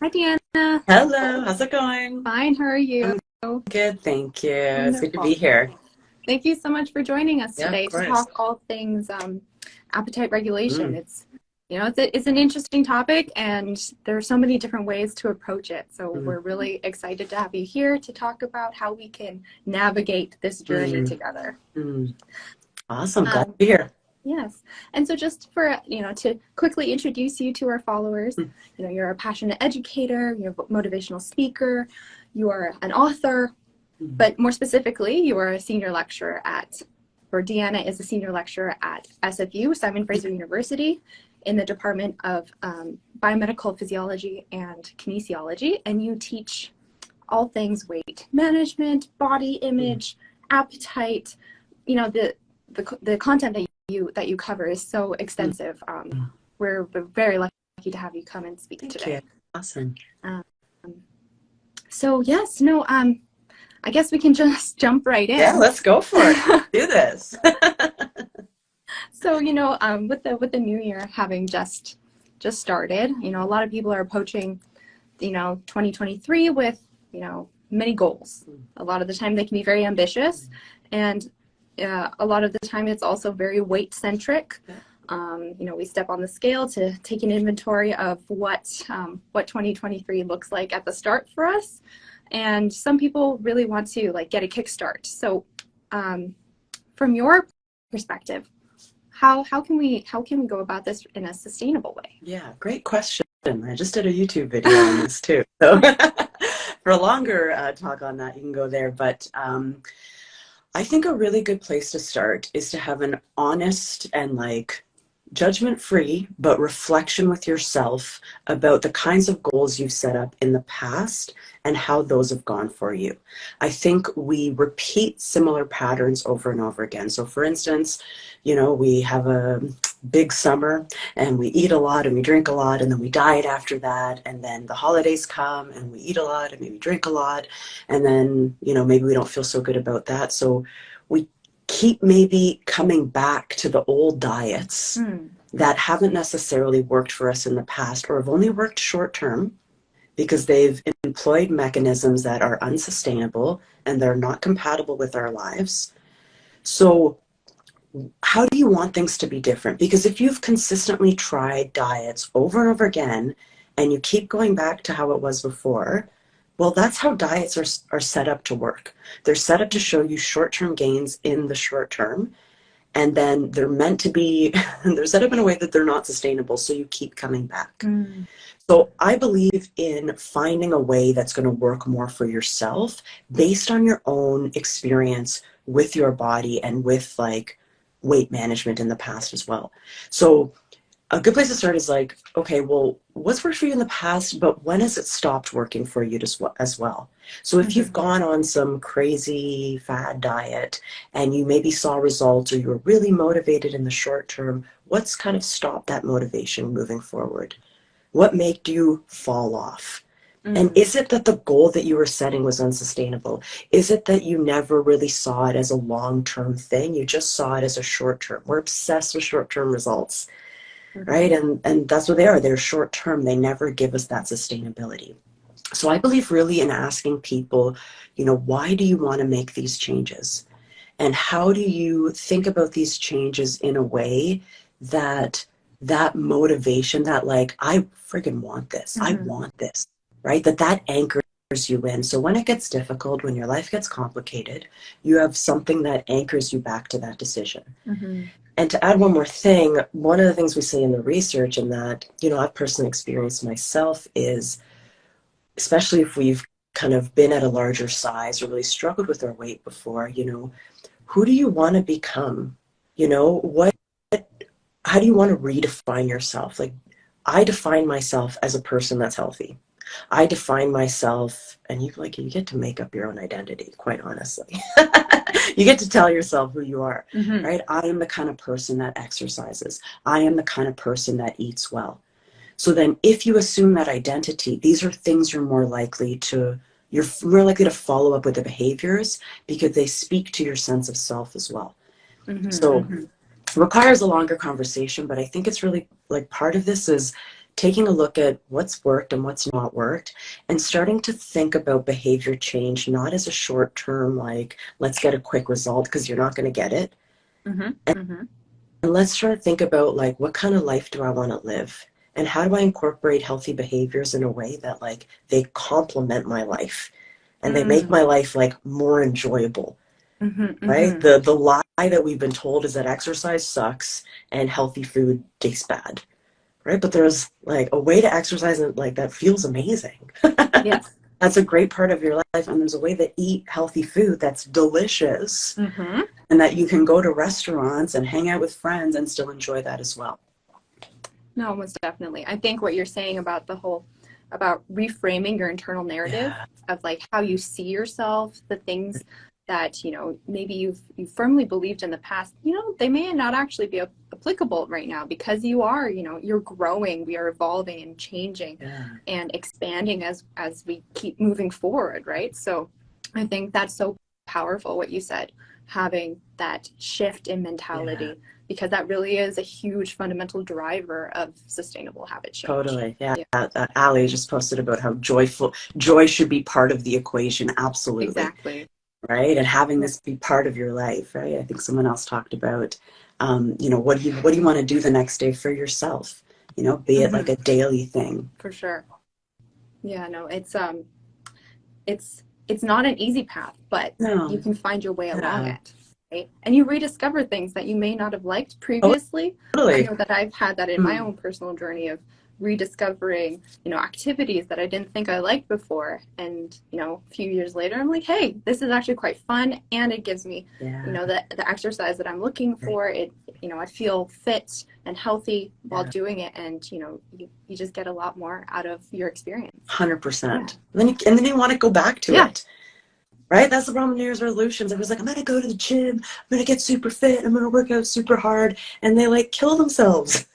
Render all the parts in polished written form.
Hi, Deanna. Hello, how's it going? Fine. How are you? I'm good, thank you. It's good to be Wonderful. here. Thank you so much for joining us Yeah, of today to course. talk all things appetite regulation. Mm, It's an interesting topic, and there are so many different ways to approach it. So mm, we're really excited to have you here to talk about how we can navigate this journey mm, together. mm. Awesome, glad to Um, be here. Yes. And so just for, to quickly introduce you to our followers, Mm, you're a passionate educator, you're a motivational speaker, you're an author, mm, but more specifically, you are a senior lecturer or Deanna is a senior lecturer at SFU, Simon Fraser University, in the Department of Biomedical Physiology and Kinesiology, and you teach all things weight management, body mm, image, appetite. The content that you cover is so mm, extensive. mm. We're very lucky to have you come and speak Thank you. today. Awesome. Um, so yes, no, I guess we can just jump right Yeah, in. let's go for it. Let's do this. So with the new year having just started, a lot of people are approaching 2023 with many goals. Mm, A lot of the time they can be very ambitious, mm. and a lot of the time it's also very weight centric. Yeah. We step on the scale to take an inventory of what 2023 looks like at the start for us, and some people really want to get a kickstart. So, from your perspective, how can we go about this in a sustainable way? Yeah, great question. I just did a YouTube video on this too. So for a longer talk on that, you can go there. But I think a really good place to start is to have an honest and judgment-free, but reflection with yourself about the kinds of goals you've set up in the past and how those have gone for you. I think we repeat similar patterns over and over again. So for instance, we have a big summer and we eat a lot and we drink a lot and then we diet after that, and then the holidays come and we eat a lot and maybe drink a lot, and then maybe we don't feel so good about that, so we keep maybe coming back to the old diets that haven't necessarily worked for us in the past, or have only worked short term because they've employed mechanisms that are unsustainable and they're not compatible with our lives. So how do you want things to be different? Because if you've consistently tried diets over and over again and you keep going back to how it was before, well, that's how diets are set up to work. They're set up to show you short-term gains in the short term, and then they're meant to be, they're set up in a way that they're not sustainable, so you keep coming back. So I believe in finding a way that's going to work more for yourself based on your own experience with your body and with weight management in the past as well. So a good place to start is okay, well, what's worked for you in the past, but when has it stopped working for you as well? So if you've gone on some crazy fad diet and you maybe saw results or you were really motivated in the short term, what's kind of stopped that motivation moving forward? What made you fall off? And is it that the goal that you were setting was unsustainable? Is it that you never really saw it as a long-term thing? You just saw it as a short-term. We're obsessed with short-term results, right? And that's what they are. They're short-term. They never give us that sustainability. So I believe really in asking people, why do you want to make these changes? And how do you think about these changes in a way that that motivation, that I friggin' want this, I want this, right? That anchors you in. So when it gets difficult, when your life gets complicated, you have something that anchors you back to that decision. And to add one more thing, one of the things we say in the research, and that, I've personally experienced myself, is especially if we've kind of been at a larger size or really struggled with our weight before, who do you want to become? How do you want to redefine yourself? I define myself as a person that's healthy. I define myself, and you get to make up your own identity, quite honestly. You get to tell yourself who you are, right? I am the kind of person that exercises. I am the kind of person that eats well. So then if you assume that identity, these are things you're more likely to follow up with the behaviors, because they speak to your sense of self as well. So it requires a longer conversation, but I think it's really part of this is taking a look at what's worked and what's not worked, and starting to think about behavior change, not as a short term, like, let's get a quick result, because you're not going to get it. Mm-hmm. Mm-hmm. And let's try to think about, like, what kind of life do I want to live? And how do I incorporate healthy behaviors in a way that, like, they complement my life and they make Mm. my life, like, more enjoyable, Mm-hmm. right? Mm-hmm. The lie that we've been told is that exercise sucks and healthy food tastes bad, right? But there's, like, a way to exercise and, like, that feels amazing. Yes. That's a great part of your life. And there's a way to eat healthy food that's delicious Mm-hmm. and that you can go to restaurants and hang out with friends and still enjoy that as well. No, most definitely. I think what you're saying about about reframing your internal narrative Yeah. of like how you see yourself, the things that, maybe you've firmly believed in the past, they may not actually be applicable right now because you're growing, we are evolving and changing Yeah. and expanding as we keep moving forward, right? So I think that's so powerful what you said, having that shift in mentality. Yeah. Because that really is a huge fundamental driver of sustainable habit change. Totally. Yeah. Yeah, Ali just posted about how joy should be part of the equation. Absolutely. exactly. Right. And having Yeah. this be part of your life. Right. I think someone else talked about, what do you want to do the next day for yourself? Be it like Mm-hmm. a daily thing. For sure. Yeah, no, it's not an easy path, but you No. can find your way along Yeah. it, right? And you rediscover things that you may not have liked Oh, previously. I totally. know that I've had that in my Mm. own personal journey of rediscovering, activities that I didn't think I liked before. And, a few years later, I'm like, hey, this is actually quite fun. And it gives me, Yeah. the exercise that I'm looking for. I feel fit and healthy while Yeah. doing it. And, you just get a lot more out of your experience. Yeah. 100%. And then you want to go back to Yeah. it. Right? That's the problem with New Year's resolutions. I was like, I'm going to go to the gym. I'm going to get super fit. I'm going to work out super hard. And they, like, kill themselves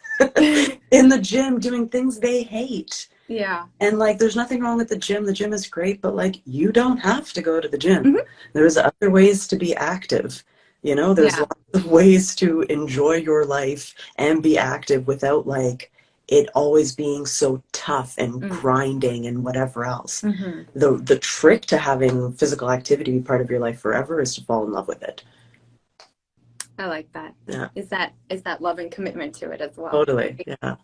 in the gym doing things they hate. Yeah. And, like, there's nothing wrong with the gym. The gym is great, but, like, you don't have to go to the gym. Mm-hmm. There's other ways to be active. There's Yeah. lots of ways to enjoy your life and be active without, like, it always being so tough and Mm. grinding and whatever else. Mm-hmm. The trick to having physical activity be part of your life forever is to fall in love with it. I like that. Yeah, Is that love and commitment to it as well. totally. Yeah.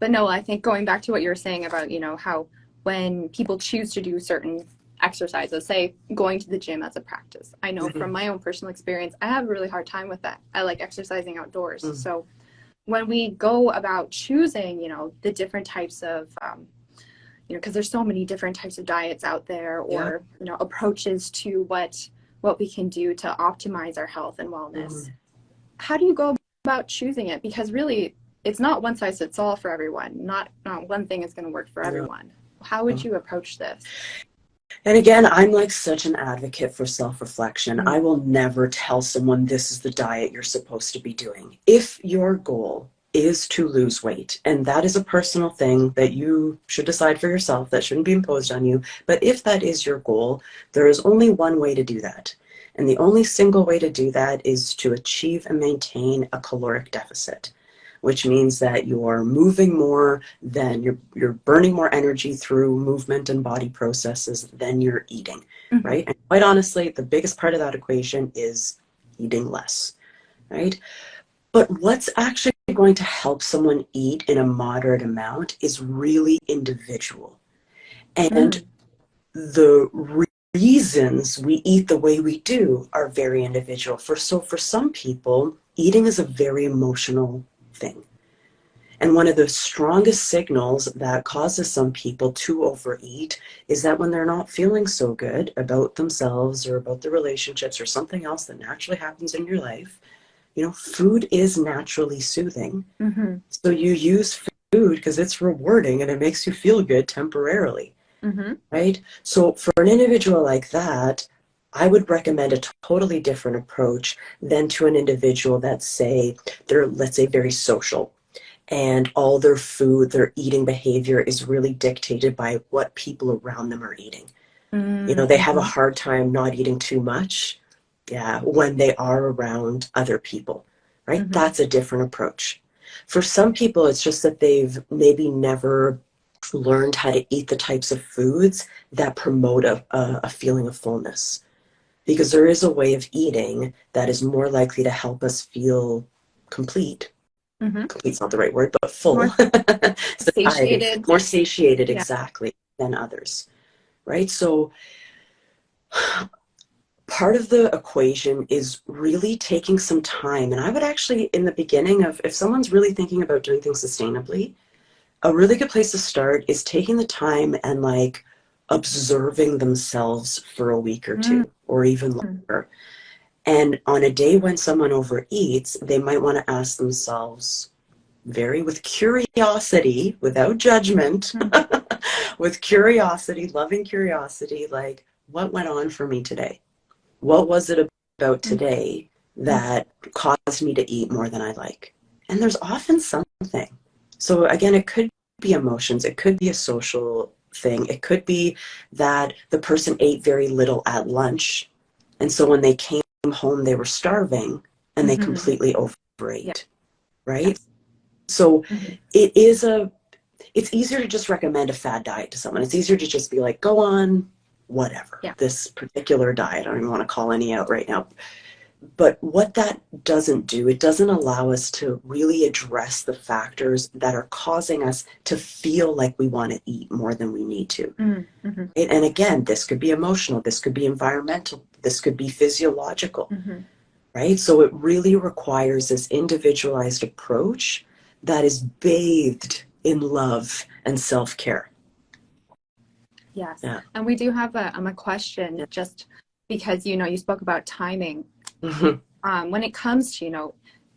But no, I think going back to what you were saying about, how when people choose to do certain exercises, say going to the gym as a practice. I know from my own personal experience, I have a really hard time with that. I like exercising outdoors. Mm. So when we go about choosing, the different types of, because there's so many different types of diets out there Yeah. or, approaches to what we can do to optimize our health and wellness. Mm. How do you go about choosing it? Because really, it's not one size fits all for everyone. Not one thing is going to work for everyone. How would you approach this? And again, I'm, like, such an advocate for self-reflection. I Mm. will never tell someone this is the diet you're supposed to be doing. If your goal is to lose weight, and that is a personal thing that you should decide for yourself, that shouldn't be imposed on you. But if that is your goal, there is only one way to do that. And the only single way to do that is to achieve and maintain a caloric deficit, which means that you're moving more than you're burning more energy through movement and body processes than you're eating, Mm-hmm. right? And quite honestly, the biggest part of that equation is eating less, right? But what's actually going to help someone eat in a moderate amount is really individual. And Mm. the reasons we eat the way we do are very individual. For some people, eating is a very emotional thing. And one of the strongest signals that causes some people to overeat is that when they're not feeling so good about themselves or about the relationships or something else that naturally happens in your life, food is naturally soothing. Mm-hmm. So you use food because it's rewarding and it makes you feel good temporarily, Mm-hmm. right? So for an individual like that, I would recommend a totally different approach than to an individual that they're, let's say, very social, and all their food, their eating behavior is really dictated by what people around them are eating. They have a Mm-hmm. hard time not eating too much, yeah, when they are around other people, right? Mm-hmm. That's a different approach. For some people, it's just that they've maybe never learned how to eat the types of foods that promote a feeling of fullness. Because there is a way of eating that is more likely to help us feel complete. Mm-hmm. Complete's not the right word, but full. More Satiety, satiated. more satiated, Yeah. exactly, than others, right? So part of the equation is really taking some time. And I would actually, in the beginning of, if someone's really thinking about doing things sustainably, a really good place to start is taking the time and like observing themselves for a week or Mm-hmm. two, or even longer. And on a day when someone overeats, they might want to ask themselves, very with curiosity, without judgment, with curiosity, loving curiosity, like, what went on for me today? What was it about today that caused me to eat more than I like? And there's often something. So again, it could be emotions. It could be a social thing. It could be that the person ate very little at lunch. And so when they came home, they were starving and they Mm-hmm. completely Yeah. overate, right? So it is it's easier to just recommend a fad diet to someone. It's easier to just be like, go on whatever, Yeah. this particular diet. I don't even want to call any out right now. But what that doesn't do, it doesn't allow us to really address the factors that are causing us to feel like we want to eat more than we need to. Mm-hmm. And again, this could be emotional, this could be environmental, this could be physiological, right? So it really requires this individualized approach that is bathed in love and self-care. Yes. Yeah. And we do have a question, just because, you spoke about timing. When it comes to,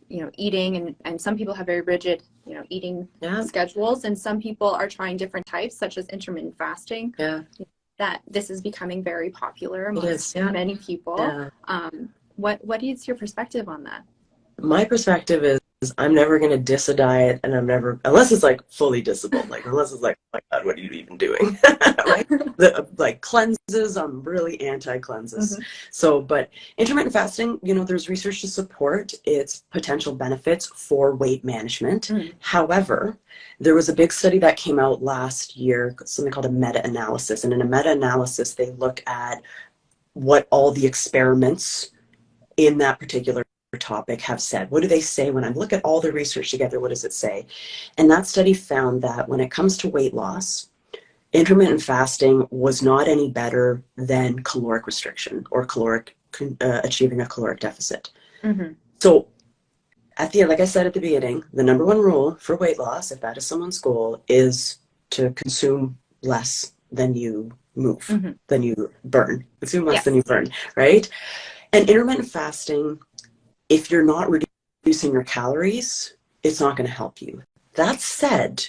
eating, and some people have very rigid, eating schedules, and some people are trying different types, such as intermittent fasting. Yeah. That this is becoming very popular amongst many people. What is your perspective on that? My perspective is I'm never going to diss a diet, and I'm never, unless it's like fully dissable, like unless it's like, oh my God, what are you even doing? Right? Like cleanses, I'm really anti-cleanses. So, but intermittent fasting, there's research to support its potential benefits for weight management. However, there was a big study that came out last year, something called a meta-analysis. And in a meta-analysis, they look at what all the experiments in that particular topic have said. What do they say when I look at all the research together? What does it say? And that study found that when it comes to weight loss, intermittent fasting was not any better than caloric restriction or achieving a caloric deficit. So at the end, like I said at the beginning, the number one rule for weight loss, if that is someone's goal, is to consume less than you move, than you burn. Consume less than you burn, right? And intermittent fasting, if you're not reducing your calories, it's not going to help you. That said,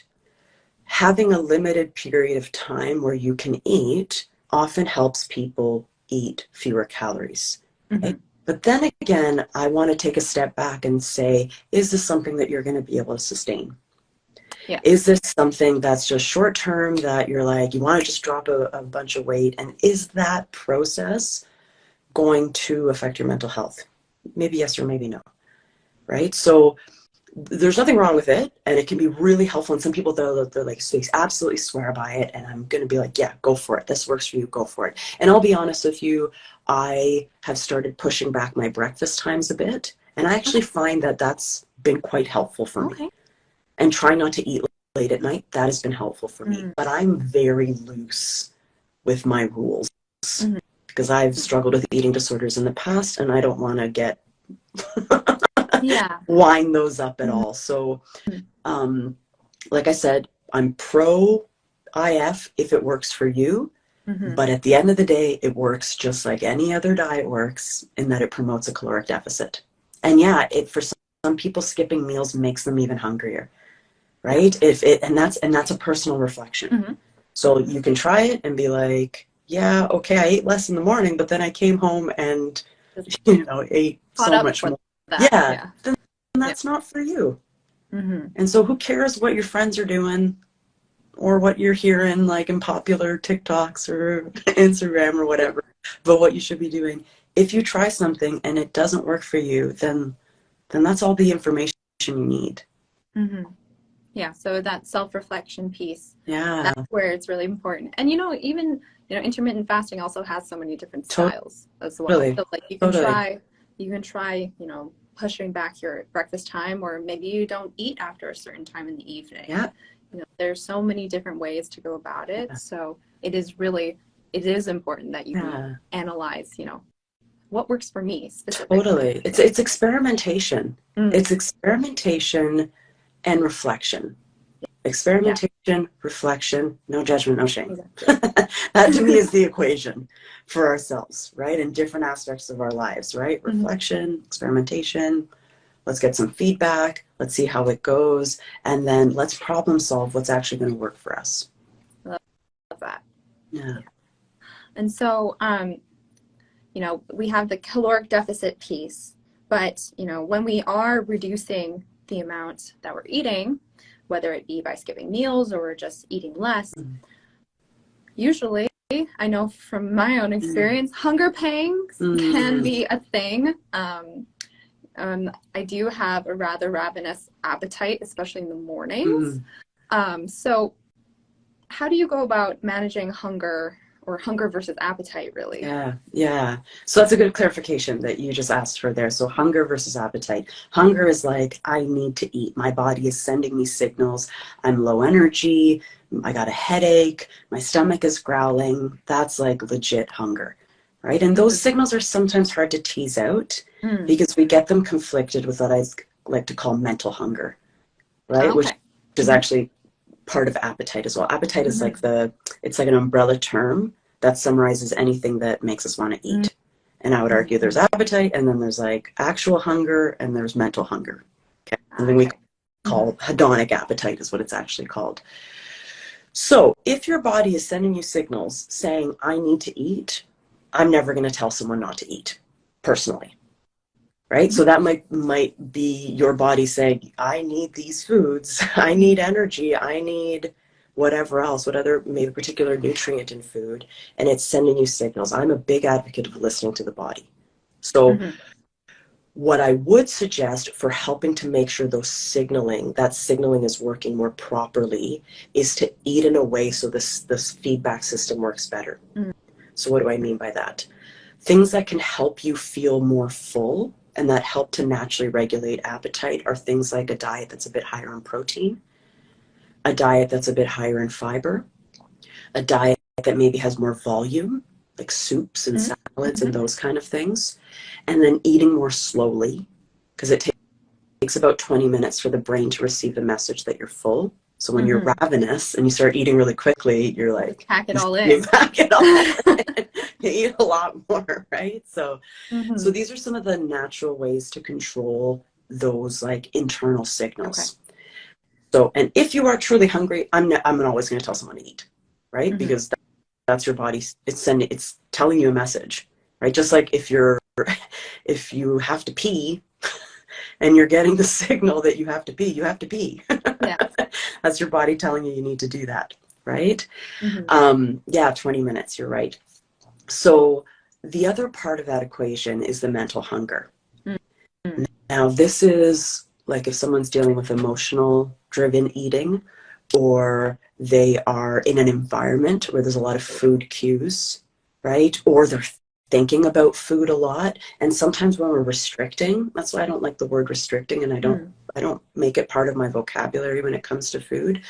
having a limited period of time where you can eat often helps people eat fewer calories. Okay? But then again, I want to take a step back and say, is this something that you're going to be able to sustain? Yeah. Is this something that's just short term, that you're like, you want to just drop a bunch of weight? And is that process going to affect your mental health? Maybe yes or maybe no, right? So there's nothing wrong with it, and it can be really helpful. And some people, they're like, they absolutely swear by it, and I'm going to be like, yeah, go for it. This works for you, go for it. And I'll be honest with you, I have started pushing back my breakfast times a bit, and I actually find that that's been quite helpful for me. And try not to eat late at night, that has been helpful for me. But I'm very loose with my rules because I've struggled with eating disorders in the past, and I don't want to get wind those up at all. So like I said, I'm pro IF if it works for you, but at the end of the day, it works just like any other diet works, in that it promotes a caloric deficit. And yeah, for some people, skipping meals makes them even hungrier, right? And that's a personal reflection. So you can try it and be like, yeah, okay, I ate less in the morning, but then I came home and ate so much more. Then that's not for you. And so who cares what your friends are doing or what you're hearing like in popular TikToks or Instagram or whatever, but what you should be doing. If you try something and it doesn't work for you, then that's all the information you need. Mm-hmm. Yeah, so that self-reflection piece, Yeah, that's where it's really important. And even intermittent fasting also has so many different styles as well. totally, So like totally. you can try, pushing back your breakfast time, or maybe you don't eat after a certain time in the evening. Yeah, There's so many different ways to go about it. yeah, So it is important that you yeah, analyze, what works for me specifically. totally. It's experimentation. Mm, It's experimentation and reflection. yeah, Experimentation, reflection, no judgment, no shame. exactly. That to me is the equation for ourselves, right? In different aspects of our lives, right? Hmm. Reflection, experimentation, let's get some feedback, let's see how it goes, and then let's problem solve what's actually going to work for us. Love that. Yeah. Yeah. And so, we have the caloric deficit piece, but, when we are reducing the amount that we're eating, whether it be by skipping meals or just eating less, usually, I know from my own Mm. experience, hunger pangs can Mm. be a thing. I do have a rather ravenous appetite, especially in the mornings. Mm. So how do you go about managing hunger, or hunger versus appetite, really? Yeah, yeah. So that's a good clarification that you just asked for there. So hunger versus appetite. Hunger is like, I need to eat. My body is sending me signals. I'm low energy. I got a headache. My stomach is growling. That's like legit hunger, right? And those Mm-hmm. signals are sometimes hard to tease out Mm. because we get them conflicted with what I like to call mental hunger, right? Which Okay. is Mm-hmm. actually part of appetite as well. Appetite is Mm-hmm. like it's like an umbrella term that summarizes anything that makes us want to eat. And I would argue there's appetite, and then there's like actual hunger, and there's mental hunger. Okay, something we Okay. Mm-hmm. call hedonic appetite is what it's actually called. So if your body is sending you signals saying I need to eat, I'm never going to tell someone not to eat, personally. Right? Mm-hmm. So that might be your body saying, I need these foods, I need energy, I need whatever else, what other maybe particular nutrient in food, and it's sending you signals. I'm a big advocate of listening to the body. So Mm-hmm. what I would suggest for helping to make sure that signaling is working more properly is to eat in a way so this feedback system works better. So what do I mean by that? Things that can help you feel more full and that help to naturally regulate appetite are things like a diet that's a bit higher in protein, a diet that's a bit higher in fiber, a diet that maybe has more volume, like soups and salads Mm-hmm. and those kind of things, and then eating more slowly because it takes about 20 minutes for the brain to receive the message that you're full. So when you're Mm-hmm. ravenous and you start eating really quickly, you're Just like, pack it all you in. pack it all in. You eat a lot more, right? So Mm-hmm. these are some of the natural ways to control those like internal Okay. signals. So, and if you are truly hungry, I'm always going to tell someone to eat, right? Mm-hmm. Because that's your body. It's telling you a message, right? Just like if you have to pee and you're getting the signal that you have to pee, you have to pee. Yeah. That's your body telling you you need to do that, right? Mm-hmm. Yeah, 20 minutes, you're right. So the other part of that equation is the mental hunger. Mm-hmm. Now, this is like if someone's dealing with emotional driven eating, or they are in an environment where there's a lot of food cues, right? Or they're thinking about food a lot. And sometimes when we're restricting, that's why I don't like the word restricting, and I don't make it part of my vocabulary when it comes to food.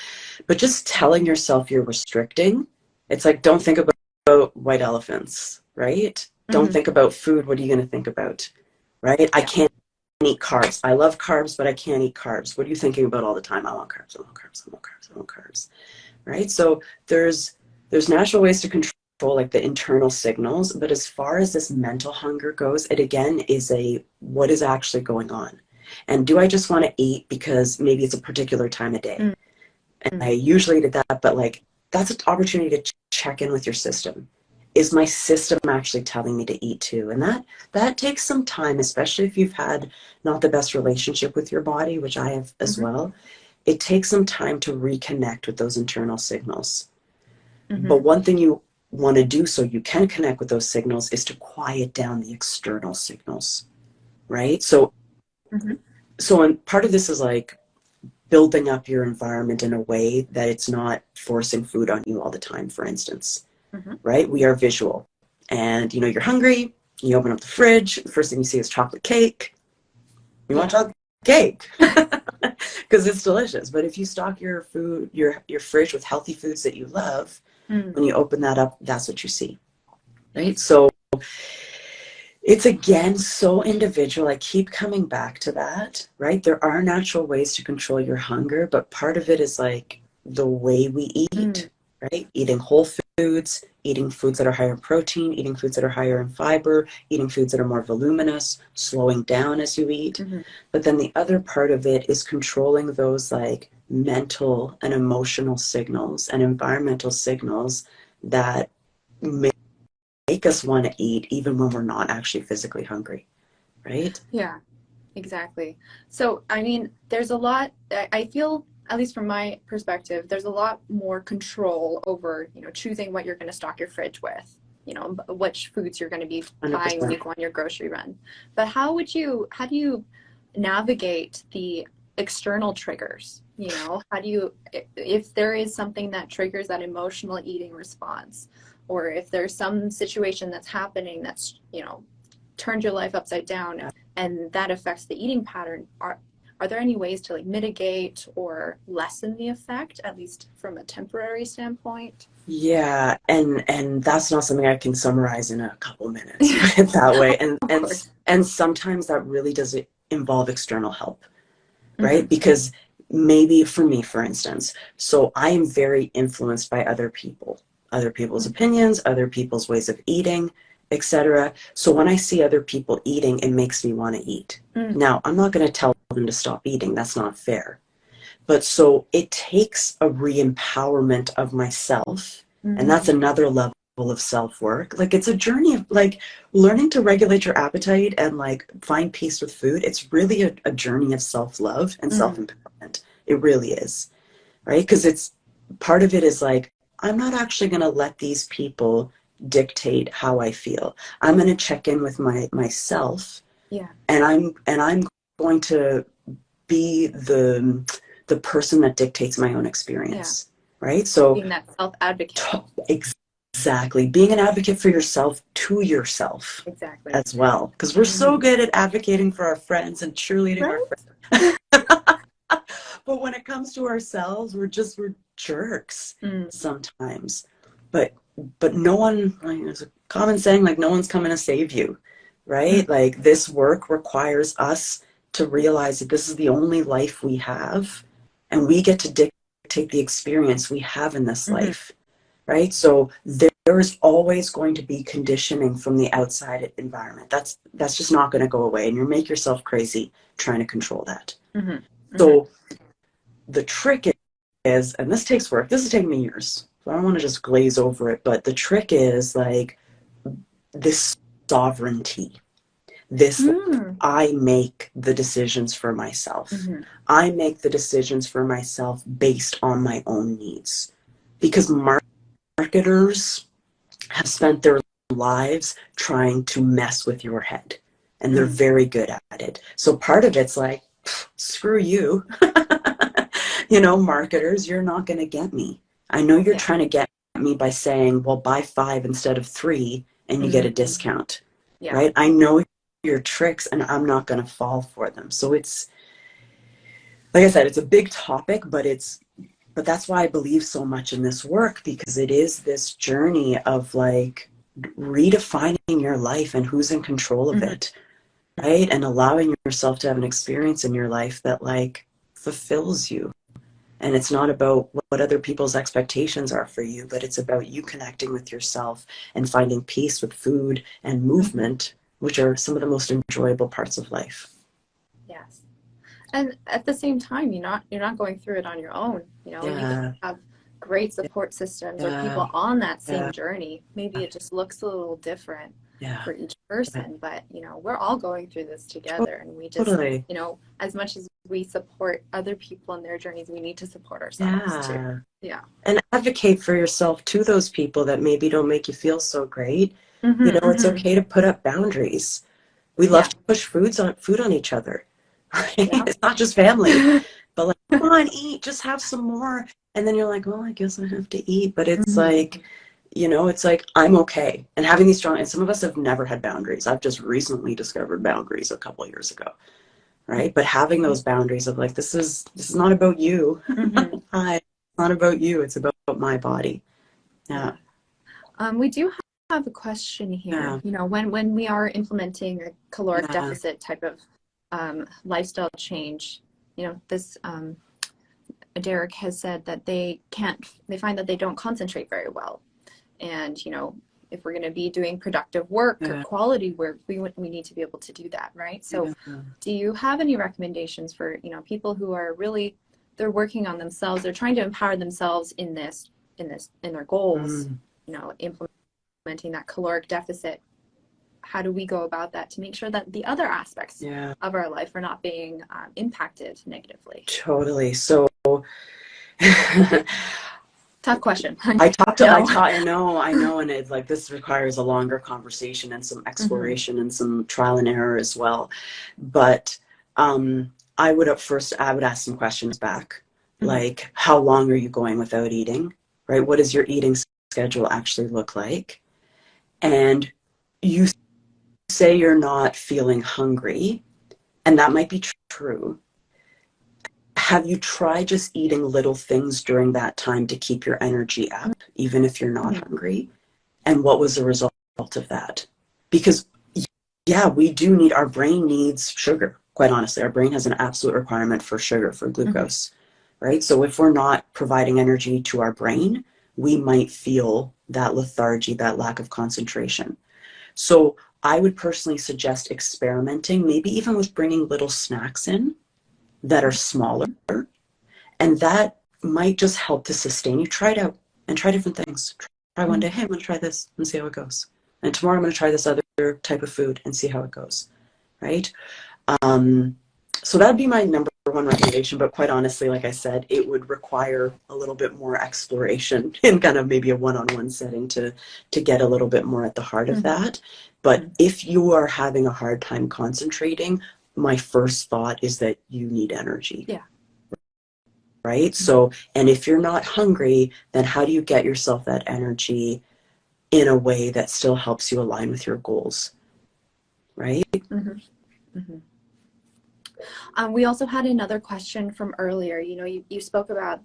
But just telling yourself you're restricting, it's like don't think about white elephants, right? Don't Mm-hmm. think about food. What are you going to think about? Right? I Yeah. can't eat carbs. I love carbs, but I can't eat carbs. What are you thinking about all the time? I want carbs. I want carbs. I want carbs. I want carbs. Right? So there's natural ways to control like the internal signals, but as far as this mental hunger goes, it again is a what is actually going on, and do I just want to eat because maybe it's a particular time of day? And I usually did that, but like that's an opportunity to check in with your system. Is my system actually telling me to eat too? And that takes some time, especially if you've had not the best relationship with your body, which I have as Mm-hmm. well. It takes some time to reconnect with those internal signals. Mm-hmm. But one thing you want to do so you can connect with those signals is to quiet down the external signals, right? So Mm-hmm. so and part of this is like building up your environment in a way that it's not forcing food on you all the time, for instance, right? We are visual. And, you know, you're hungry, you open up the fridge, the first thing you see is chocolate cake. You want chocolate cake because it's delicious. But if you stock your food, your fridge with healthy foods that you love, when you open that up, that's what you see, right? So it's, again, so individual. I keep coming back to that, right? There are natural ways to control your hunger, but part of it is like the way we eat, right? Eating whole foods, eating foods that are higher in protein, eating foods that are higher in fiber, eating foods that are more voluminous, slowing down as you eat. But then the other part of it is controlling those like mental and emotional signals and environmental signals that make us want to eat even when we're not actually physically hungry, right? Yeah, exactly. So, I mean, there's a lot, I feel, at least from my perspective, there's a lot more control over, you know, choosing what you're going to stock your fridge with, you know, which foods you're going to be buying when you go on your grocery run. But how do you navigate the external triggers? You know, how do you, if there is something that triggers that emotional eating response, or if there's some situation that's happening that's, you know, turned your life upside down and that affects the eating pattern, are there any ways to like mitigate or lessen the effect, at least from a temporary standpoint? Yeah, and that's not something I can summarize in a couple minutes, put it that way. And sometimes that really does involve external help, right? Because maybe for me, for instance, so I am very influenced by other people's opinions, other people's ways of eating, etc. So when I see other people eating, it makes me want to eat. Now, I'm not going to tell them to stop eating. That's not fair. But so it takes a re-empowerment of myself. And that's another level of self-work. Like, it's a journey of like learning to regulate your appetite and like find peace with food. It's really a journey of self-love and self-empowerment. It really is, right? Because it's part of it is like, I'm not actually going to let these people dictate how I feel. I'm going to check in with myself. Yeah. And I'm going to be the person that dictates my own experience, right? So being that self-advocate. Exactly. Being an advocate for yourself to yourself as well. Because we're so good at advocating for our friends and cheerleading our friends. But when it comes to ourselves, we're jerks sometimes. But no one, like, there's a common saying, like, no one's coming to save you, right? Like, this work requires us to realize that this is the only life we have, and we get to dictate the experience we have in this life, right? So there is always going to be conditioning from the outside environment. That's just not going to go away, and you make yourself crazy trying to control that. So the trick is, and this takes work, this has taken me years, so I don't want to just glaze over it, but the trick is like this sovereignty, this I make the decisions for myself. I make the decisions for myself based on my own needs. Because marketers have spent their lives trying to mess with your head, and they're very good at it. So part of it's like, screw you. You know, marketers, you're not going to get me. I know you're trying to get me by saying, well, buy 5 instead of 3 and you get a discount, right? I know your tricks and I'm not going to fall for them. So it's, like I said, it's a big topic, but that's why I believe so much in this work, because it is this journey of like redefining your life and who's in control of it, right? And allowing yourself to have an experience in your life that like fulfills you. And it's not about what other people's expectations are for you, but it's about you connecting with yourself and finding peace with food and movement, which are some of the most enjoyable parts of life. Yes. And at the same time, you're not going through it on your own. You know, you can have great support systems or people on that same journey. Maybe it just looks a little different for each person, but you know, we're all going through this together, and we just, you know, as much as we support other people in their journeys, we need to support ourselves too. Yeah. And advocate for yourself to those people that maybe don't make you feel so great. You know, it's okay to put up boundaries. We love to push food on each other, right? Yeah. It's not just family, but like, come on, eat, just have some more. And then you're like, well, I guess I have to eat. But it's Mhm. like, it's like, I'm okay. And having these strong, and some of us have never had boundaries. I've just recently discovered boundaries a couple of years ago, right? But having those boundaries of like, this is not about you. Mhm. Hi, it's not about you. It's about my body. Yeah. Yeah. We do have a question here. Yeah. When we are implementing a caloric Yeah. deficit type of lifestyle change, this Derek has said that they find that they don't concentrate very well. And, if we're going to be doing productive work or Yeah. quality work, we need to be able to do that, right? So Yeah. do you have any recommendations for, people who are really, they're working on themselves, they're trying to empower themselves in their goals, Mm. implementing that caloric deficit? How do we go about that to make sure that the other aspects Yeah. of our life are not being impacted negatively? Totally. So Tough question. I No. taught, I know, and it's like this requires a longer conversation and some Mm-hmm. exploration and some trial and error as well. But I would ask some questions back, Mm-hmm. like, how long are you going without eating? Right? What does your eating schedule actually look like? And you say you're not feeling hungry, and that might be true. Have you tried just eating little things during that time to keep your energy up, even if you're not Mm-hmm. hungry? And what was the result of that? Because, yeah, we do need, our brain needs sugar. Quite honestly, our brain has an absolute requirement for sugar, for Mm-hmm. glucose, right? So if we're not providing energy to our brain, we might feel that lethargy, that lack of concentration. So I would personally suggest experimenting, maybe even with bringing little snacks in that are smaller, and that might just help to sustain you. Try it out and try different things. Try one day, hey, I'm going to try this and see how it goes. And tomorrow I'm going to try this other type of food and see how it goes, right? Um, so that would be my number one recommendation. But quite honestly, like I said, it would require a little bit more exploration in kind of maybe a one-on-one setting to get a little bit more at the heart of Mm-hmm. that. But if you are having a hard time concentrating, my first thought is that you need energy. Yeah. Right? So, and if you're not hungry, then how do you get yourself that energy in a way that still helps you align with your goals? Right? Mm-hmm. Mm-hmm. We also had another question from earlier. You spoke about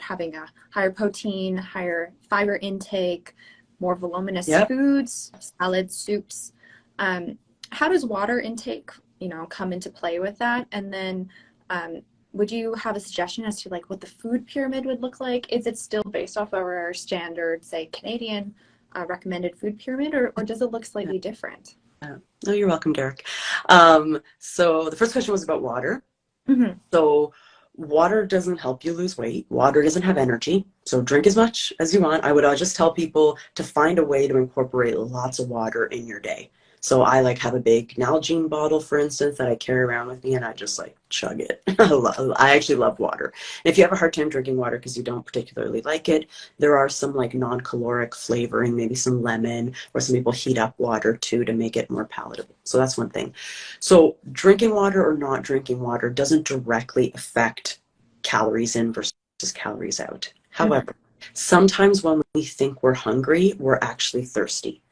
having a higher protein, higher fiber intake, more voluminous Yep. foods, salads, soups. How does water intake, come into play with that? And then, would you have a suggestion as to like what the food pyramid would look like? Is it still based off of our standard, say, Canadian recommended food pyramid, or does it look slightly different? Yeah. Oh, you're welcome, Derek. So the first question was about water. Mm-hmm. So water doesn't help you lose weight. Water doesn't have energy. So drink as much as you want. I would just tell people to find a way to incorporate lots of water in your day. So I like have a big Nalgene bottle, for instance, that I carry around with me, and I just like chug it. I actually love water. And if you have a hard time drinking water because you don't particularly like it, there are some like non-caloric flavoring, maybe some lemon, or some people heat up water too to make it more palatable. So that's one thing. So drinking water or not drinking water doesn't directly affect calories in versus calories out. Mm-hmm. However, sometimes when we think we're hungry, we're actually thirsty.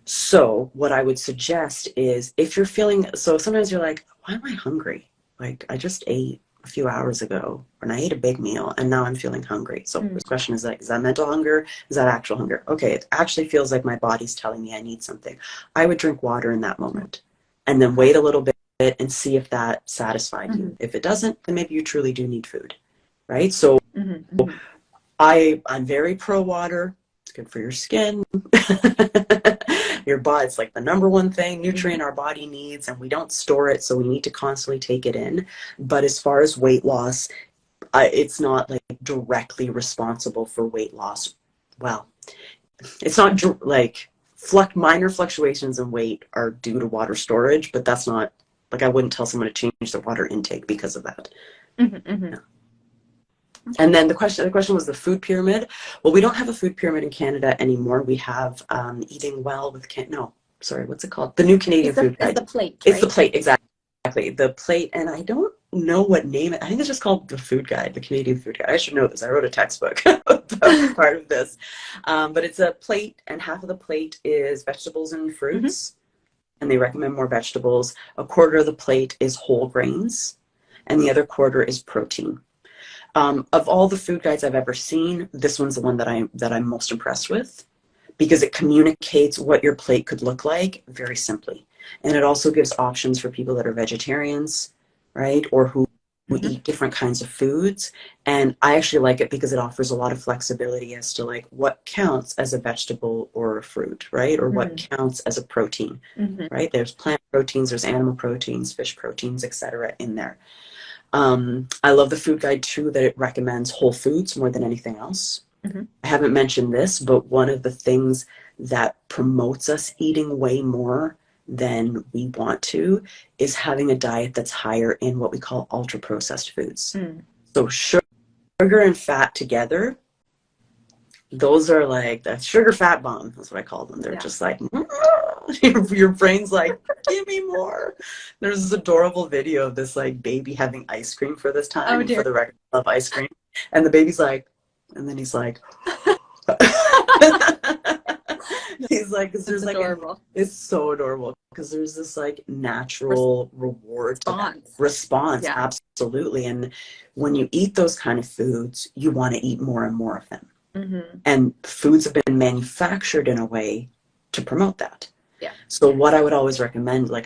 So what I would suggest is if you're feeling, so sometimes you're like, why am I hungry? Like I just ate a few hours ago and I ate a big meal and now I'm feeling hungry. So Mm-hmm. the question is like, is that mental hunger? Is that actual hunger? Okay, it actually feels like my body's telling me I need something. I would drink water in that moment and then wait a little bit and see if that satisfied Mm-hmm. you. If it doesn't, then maybe you truly do need food, right? So Mm-hmm. I'm very pro water. It's good for your skin. Your body, it's like the number one thing Mm-hmm. nutrient our body needs, and we don't store it, so we need to constantly take it in. But as far as weight loss, it's not like directly responsible for weight loss. Well, it's not like minor fluctuations in weight are due to water storage, but that's not like I wouldn't tell someone to change their water intake because of that. Mm-hmm. Mm-hmm. Yeah. And then the question was the food pyramid. Well, we don't have a food pyramid in Canada anymore. We have eating well with no, sorry, what's it called? The new Canadian food It's guide. the plate, It's the right? plate, exactly. exactly. The plate, and I don't know what name it. I think it's just called the Food Guide, the Canadian Food Guide. I should know this. I wrote a textbook about part of this. But it's a plate, and half of the plate is vegetables and Mm-hmm. fruits, and they recommend more vegetables. A quarter of the plate is whole grains, and the other quarter is protein. Of all the food guides I've ever seen, this one's the one that I'm most impressed with, because it communicates what your plate could look like very simply. And it also gives options for people that are vegetarians, right? Or who Mm-hmm. eat different kinds of foods. And I actually like it because it offers a lot of flexibility as to like what counts as a vegetable or a fruit, right? Or what Mm-hmm. counts as a protein, Mm-hmm. right? There's plant proteins, there's animal proteins, fish proteins, etc. in there. I love the food guide too, that it recommends whole foods more than anything else. Mm-hmm. I haven't mentioned this, but one of the things that promotes us eating way more than we want to is having a diet that's higher in what we call ultra processed foods. Mm. So sugar and fat together, those are like the sugar fat bomb. That's what I call them. They're Yeah. just like, your brain's like, give me more. There's this adorable video of this like baby having ice cream for this time. Oh And for dear. the record, I love ice cream. And the baby's like, and then he's like, he's like, because That's there's like, adorable. it's so adorable because there's this like Res- natural reward to that Response. response. Yeah. Absolutely. And when you eat those kind of foods, you want to eat more and more of them. Mm-hmm. And foods have been manufactured in a way to promote that. Yeah. So what I would always recommend, I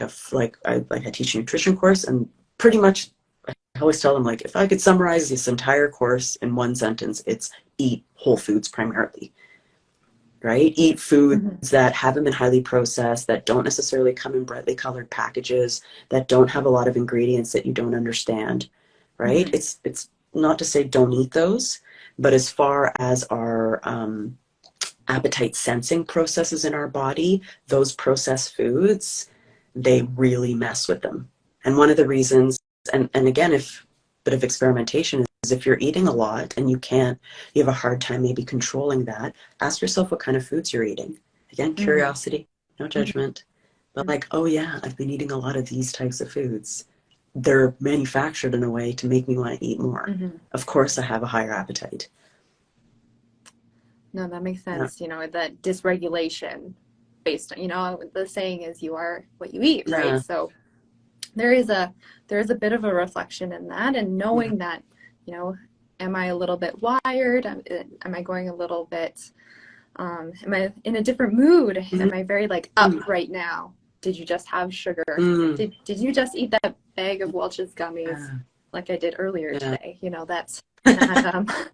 teach a nutrition course, and pretty much I always tell them, like, if I could summarize this entire course in one sentence, it's eat whole foods primarily, right? Eat foods Mm-hmm. that haven't been highly processed, that don't necessarily come in brightly colored packages, that don't have a lot of ingredients that you don't understand, right? Mm-hmm. It's not to say don't eat those, but as far as our appetite sensing processes in our body, those processed foods, they really mess with them. And one of the reasons, and again, if bit of experimentation, is if you're eating a lot and you have a hard time maybe controlling that, ask yourself what kind of foods you're eating. Again, Mm-hmm. curiosity, no Mm-hmm. judgment, but like, oh yeah, I've been eating a lot of these types of foods. They're manufactured in a way to make me want to eat more. Mm-hmm. Of course, I have a higher appetite. No, that makes Yeah. sense. That dysregulation based on, the saying is you are what you eat, right? Yeah. So there is a bit of a reflection in that, and knowing that, am I a little bit wired? Am I going a little bit, am I in a different mood? Am I very like up right now? Did you just have sugar? Did you just eat that bag of Welch's gummies like I did earlier today? That's not,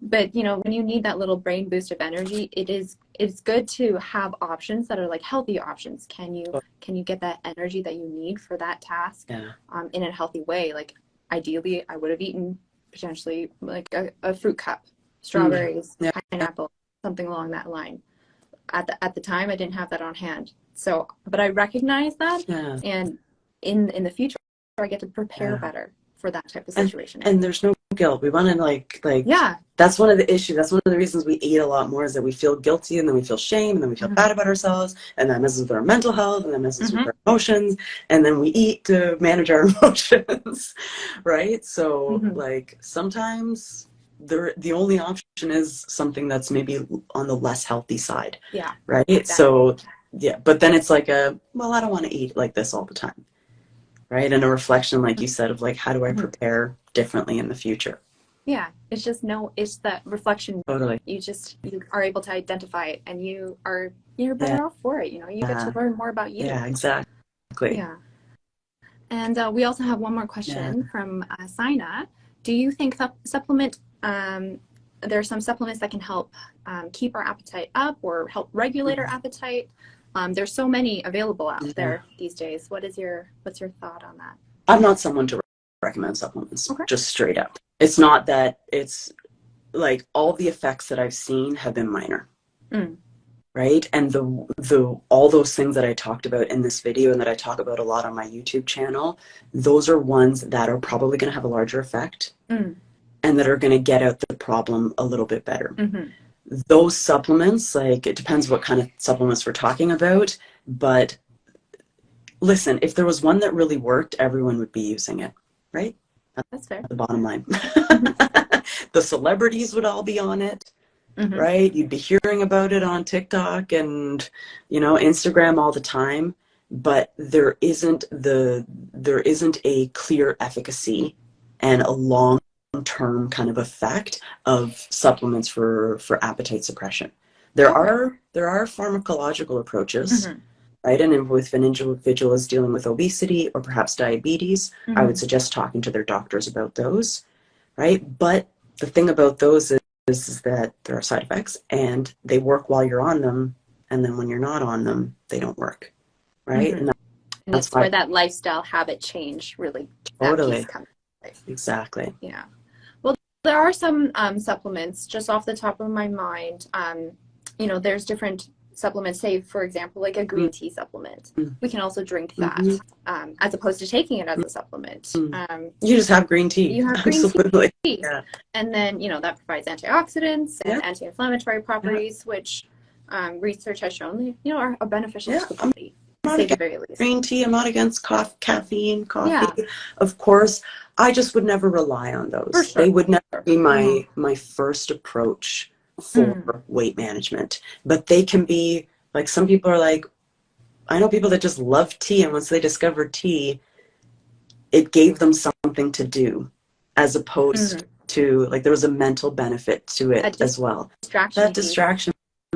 but when you need that little brain boost of energy, it's good to have options that are like healthy options. Can you get that energy that you need for that task in a healthy way? Like ideally I would have eaten potentially like a fruit cup, strawberries, pineapple, something along that line. At the time I didn't have that on hand. So, but I recognize that, and in the future I get to prepare better for that type of situation. And there's no guilt. We want to like yeah. That's one of the issues. That's one of the reasons we eat a lot more, is that we feel guilty, and then we feel shame, and then we feel bad about ourselves, and that messes with our mental health, and that messes with our emotions, and then we eat to manage our emotions, right? So like sometimes the only option is something that's maybe on the less healthy side. Yeah. Right. Exactly. So yeah, but then it's like I don't want to eat like this all the time. Right. And a reflection, like you said, of like, how do I prepare differently in the future? Yeah. It's that reflection. Totally. You are able to identify it, and you're better off for it. You get to learn more about you. Yeah, exactly. Yeah. And we also have one more question from Sina. Do you think there are some supplements that can help keep our appetite up or help regulate our appetite? There's so many available out there these days. What's your thought on that? I'm not someone to recommend supplements, just straight up. It's not that. It's like all the effects that I've seen have been minor. Right? And the all those things that I talked about in this video and that I talk about a lot on my YouTube channel, those are ones that are probably going to have a larger effect and that are going to get at the problem a little bit better. Those supplements, like, it depends what kind of supplements we're talking about, but listen, if there was one that really worked, everyone would be using it, right? That's fair. The bottom line. Mm-hmm. The celebrities would all be on it, Mm-hmm. right? You'd be hearing about it on TikTok and, Instagram all the time, but there isn't a clear efficacy and a long-term kind of effect of supplements for appetite suppression. Okay. There are pharmacological approaches, Mm-hmm. right? And if an individual is dealing with obesity or perhaps diabetes, I would Mm-hmm. suggest talking to their doctors about those, right? But the thing about those is that there are side effects and they work while you're on them. And then when you're not on them, they don't work, right? Mm-hmm. And And that's it's where why, that lifestyle habit change really, that piece totally, comes into play. exactly. Yeah. Well, there are some supplements just off the top of my mind. There's different supplements, say, for example, like a green tea supplement. We can also drink that Mm-hmm. as opposed to taking it as a supplement. You just have green tea. You have green Absolutely. tea, Yeah. and then, that provides antioxidants Yeah. and anti-inflammatory Yeah. properties, which research has shown, are beneficial Yeah. to the body, I'm to not say the against very least. green tea. I'm not against caffeine, coffee. Yeah, Of course, I just would never rely on for those. sure. They would never be Mm-hmm. my first approach for Mm. weight management. But they can be like, some people are like, I know people that just love tea, and once they discovered tea, it gave them something to do, as opposed Mm. to, like, there was a mental benefit to That it as well. distraction That piece. distraction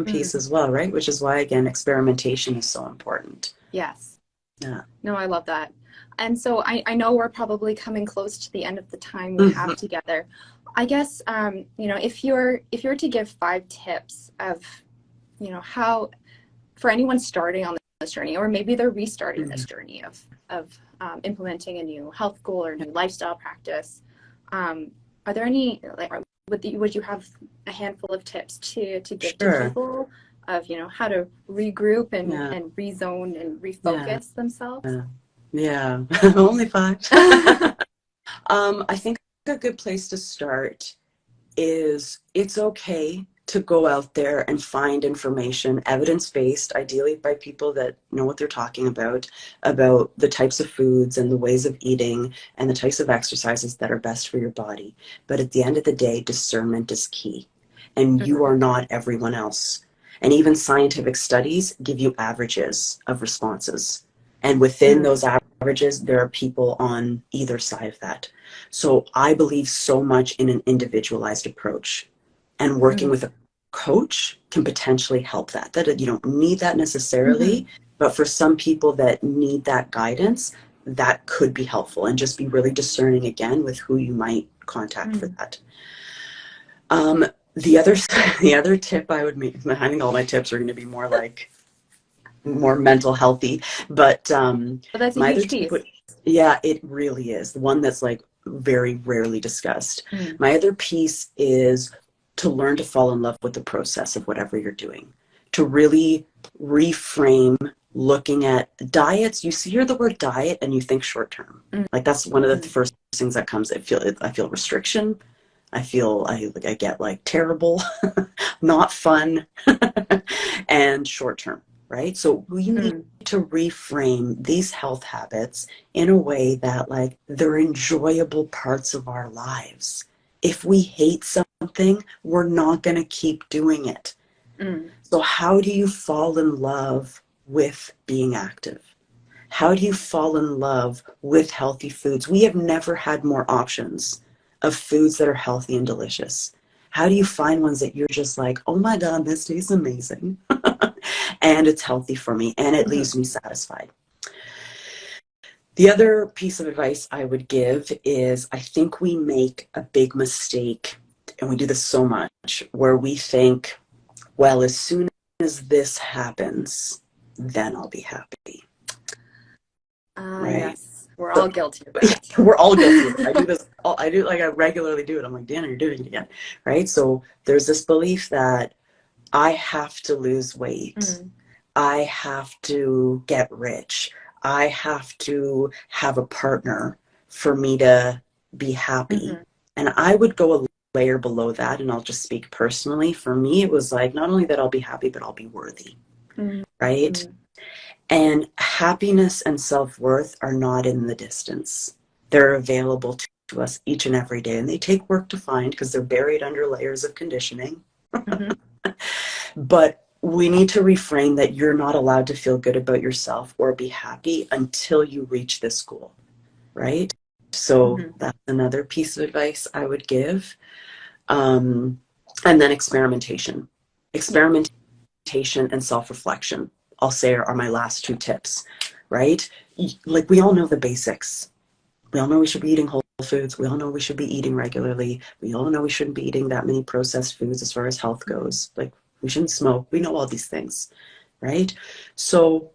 piece Mm. as well, right? Which is why, again, experimentation is so important. Yes. Yeah. No, I love that. And so I know we're probably coming close to the end of the time we have together. I guess, if you're to give 5 tips of, how, for anyone starting on this journey, or maybe they're restarting this journey of implementing a new health goal or new lifestyle practice, are there any, like, would you have a handful of tips to give to Sure. people of, how to regroup Yeah. and rezone and Yeah. refocus themselves? Yeah. Only 5. I think a good place to start is, it's okay to go out there and find information, evidence-based, ideally by people that know what they're talking about the types of foods and the ways of eating and the types of exercises that are best for your body. But at the end of the day, discernment is key. And you Mm-hmm. are not everyone else. And even scientific studies give you averages of responses. And within those averages, there are people on either side of that. So I believe so much in an individualized approach, and working Mm-hmm. with a coach can potentially help that. That you don't need that necessarily, Mm-hmm. but for some people that need that guidance, that could be helpful, and just be really discerning again with who you might contact for Mm-hmm. that. The other the other tip I would make, I think all my tips are going to be more mental healthy, but But that's a my other huge tip piece. would, yeah, it really is the one that's like very rarely discussed. Mm. My other piece is to learn to fall in love with the process of whatever you're doing, to really reframe looking at diets. You hear the word diet and you think short term. Mm. Like, that's one of the first things that comes. I feel restriction. I get like terrible, not fun, and short term, right? So we need Mm. to reframe these health habits in a way that, like, they're enjoyable parts of our lives. If we hate something, we're not going to keep doing it. Mm. So how do you fall in love with being active? How do you fall in love with healthy foods? We have never had more options of foods that are healthy and delicious. How do you find ones that you're just like, oh my God, this tastes amazing, and it's healthy for me, and it Mm-hmm. leaves me satisfied? The other piece of advice I would give is, I think we make a big mistake, and we do this so much, where we think, well, as soon as this happens, then I'll be happy, right? Yes, we're all guilty of Yeah, that. we're all guilty of it. I do this. I do, like, I regularly do it. I'm like, Dana, you're doing it again, right? So there's this belief that I have to lose weight, Mm. I have to get rich, I have to have a partner for me to be happy. Mm-hmm. And I would go a layer below that, and I'll just speak personally. For me, it was like, not only that I'll be happy, but I'll be worthy, Mm-hmm. right? And happiness and self-worth are not in the distance. They're available to us each and every day. And they take work to find because they're buried under layers of conditioning. Mm-hmm. But we need to reframe that you're not allowed to feel good about yourself or be happy until you reach this goal, right? So Mm-hmm. that's another piece of advice I would give. And then experimentation. Experimentation and self-reflection, I'll say, are my last two tips, right? Like, we all know the basics. We all know we should be eating whole foods. We all know we should be eating regularly. We all know we shouldn't be eating that many processed foods as far as health goes. Like, we shouldn't smoke. We know all these things, right? So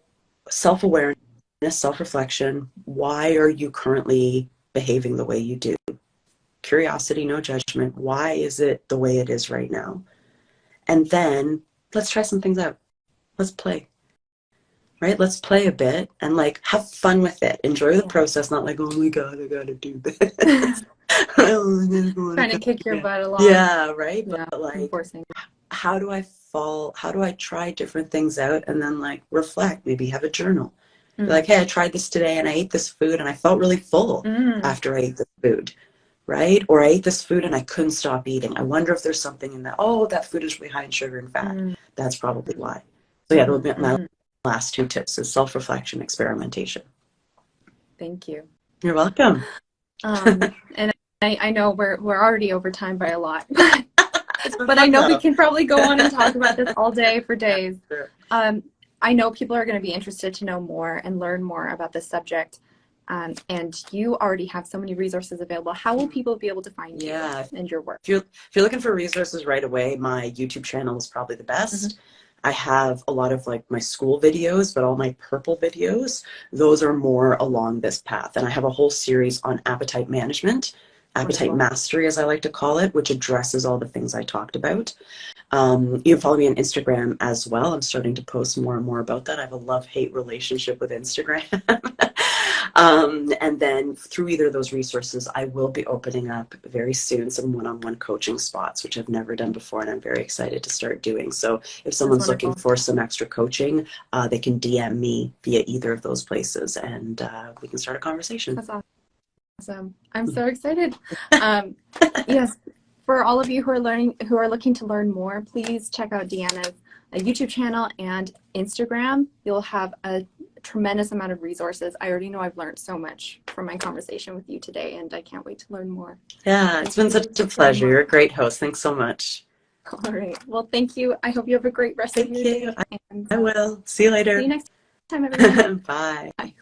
self-awareness, self-reflection. Why are you currently behaving the way you do? Curiosity, no judgment. Why is it the way it is right now? And then let's try some things out. Let's play, right? Let's play a bit and like have fun with it. Enjoy the Yeah. process, not like, oh my God, I gotta do this. Oh, I gotta go on a Trying to kick your butt along. yeah, right. Yeah. But like, Enforcing. how do I fall? How do I try different things out and then like reflect? Maybe have a journal. Be Mm. like, hey, I tried this today and I ate this food and I felt really full Mm. after I ate the food, right? Or I ate this food and I couldn't stop eating. I wonder if there's something in that. Oh, that food is really high in sugar and fat. Mm. That's probably why. So yeah, that Mm-hmm. would be my Mm-hmm. last two tips is self-reflection, experimentation. Thank you. You're welcome. And I know we're already over time by a lot, It's been but I fun know we though. can probably go on and talk about this all day for Yeah, days. sure. I know people are going to be interested to know more and learn more about this subject. And you already have so many resources available. How will people be able to find you Yeah. and your work? If you're looking for resources right away, my YouTube channel is probably the Mm-hmm. best. I have a lot of like my school videos, but all my purple videos, those are more along this path. And I have a whole series on appetite management, appetite Wonderful. mastery, as I like to call it, which addresses all the things I talked about. You can follow me on Instagram as well. I'm starting to post more and more about that. I have a love-hate relationship with Instagram. And then through either of those resources, I will be opening up very soon some one-on-one coaching spots, which I've never done before, and I'm very excited to start doing. So if That's someone's looking wonderful. for some extra coaching, they can DM me via either of those places, and we can start a conversation. That's awesome. I'm so excited. Yes, for all of you who are looking to learn more, please check out Deanna's YouTube channel and Instagram. You'll have a tremendous amount of resources. I already know I've learned so much from my conversation with you today, and I can't wait to learn more. Yeah, it's been such a pleasure. You're a great host. Thanks so much. All right. Well, thank you. I hope you have a great rest of Thank your you. day. And I will. See you see later. you next time, everyone. Bye. Bye.